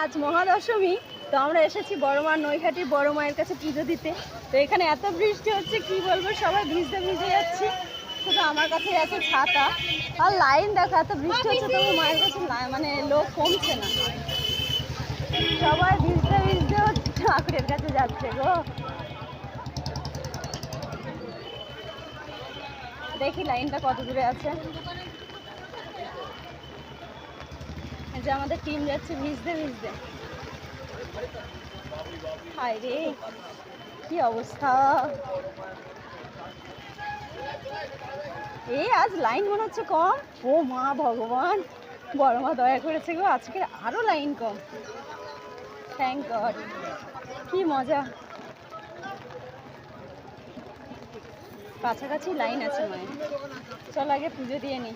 আজ মহাদশমী, তো আমরা এসেছি বড় মা নৈহাটির বড় মায়ের কাছে পুজো দিতে। তো এখানে এত বৃষ্টি হচ্ছে কি বলবো, সবাই ভিজতে ভিজে যাচ্ছি। শুধু আমার কাছে আছে ছাতা আর লাইন। দেখো এত বৃষ্টি হচ্ছে তবু মায়ের কাছে মানে লোক কমছে না, সবাই ভিজতে ভিজতে ঠাকুরের কাছে যাচ্ছে গো। দেখি লাইনটা কত দূরে আছে। এই যে আমাদের টিম যাচ্ছে ভিজতে ভিজতে। হায় রে কি অবস্থা! এই আজ লাইন মনে হচ্ছে কম। ও মা ভগবান, বড় মা দয়া করেছে গো, আজকে আরো লাইন কম। থ্যাংক গড, কি মজা। কাছাকাছি লাইন আছে মায়ের। চল আগে পুজো দিয়ে নি।